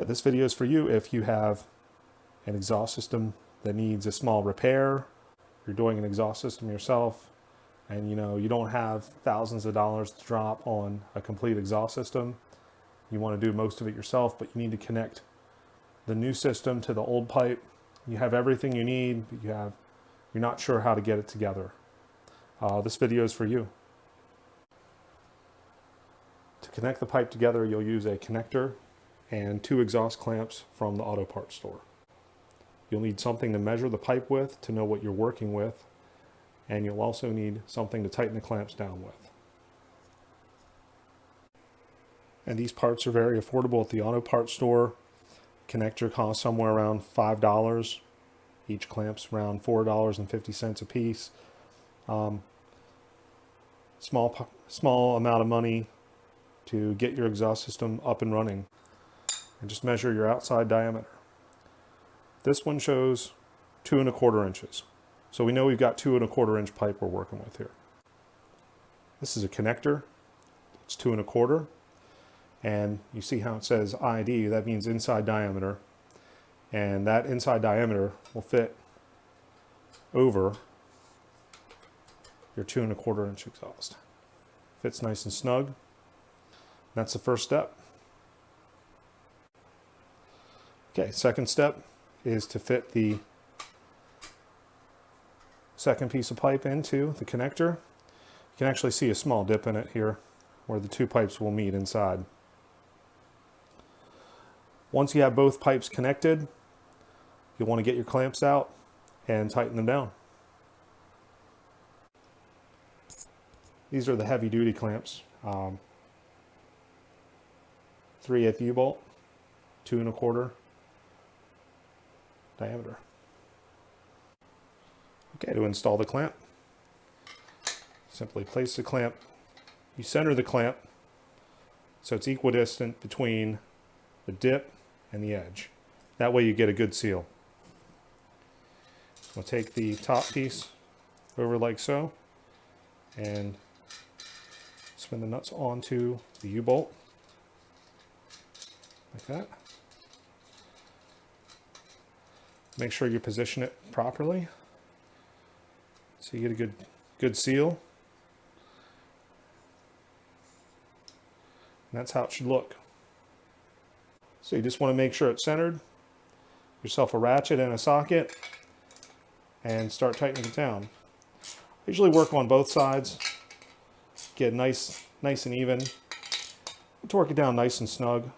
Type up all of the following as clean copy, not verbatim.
Yeah, this video is for you if you have an exhaust system that needs a small repair, you're doing an exhaust system yourself, and you don't have thousands of dollars to drop on a complete exhaust system. You want to do most of it yourself, but you need to connect the new system to the old pipe. You have everything you need, but you're not sure how to get it together. This video is for you. To connect the pipe together, you'll use a connector and 2 exhaust clamps from the auto parts store. You'll need something to measure the pipe with to know what you're working with, and you'll also need something to tighten the clamps down with. And these parts are very affordable at the auto parts store. Connector costs somewhere around $5. Each clamp's around $4.50 a piece. Small amount of money to get your exhaust system up and running. And just measure your outside diameter. This one shows 2 1/4 inches. So we know we've got 2 1/4 inch pipe we're working with here. This is a connector. It's 2 1/4. And you see how it says ID, that means inside diameter. And that inside diameter will fit over your 2 1/4 inch exhaust. Fits nice and snug. That's the first step. Okay, second step is to fit the second piece of pipe into the connector. You can actually see a small dip in it here where the 2 pipes will meet inside. Once you have both pipes connected, you'll want to get your clamps out and tighten them down. These are the heavy duty clamps. 3/8 U-bolt, 2 1/4 diameter. Okay, to install the clamp, simply place the clamp. You center the clamp so it's equidistant between the dip and the edge. That way you get a good seal. We'll take the top piece over like so and spin the nuts onto the U-bolt like that. Make sure you position it properly so you get a good seal. And that's how it should look. So you just want to make sure it's centered. Yourself a ratchet and a socket and start tightening it down. Usually work on both sides. Get nice and even. Torque it down nice and snug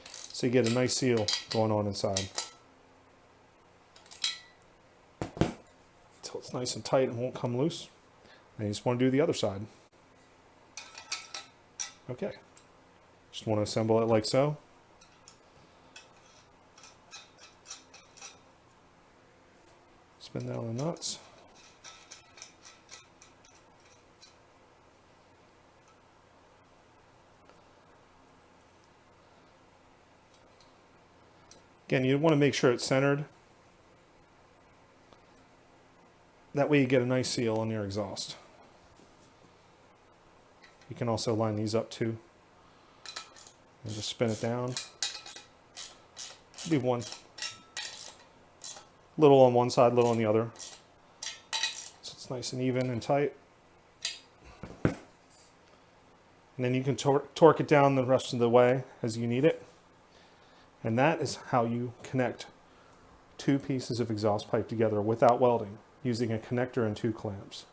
so you get a nice seal going on inside. Until it's nice and tight and won't come loose. And you just want to do the other side. Okay. Just want to assemble it like so. Spin down the nuts. Again, you want to make sure it's centered. That way you get a nice seal on your exhaust. You can also line these up too. And just spin it down. Leave one. Little on one side, little on the other. So it's nice and even and tight. And then you can torque it down the rest of the way as you need it. And that is how you connect 2 pieces of exhaust pipe together without welding, using a connector and 2 clamps.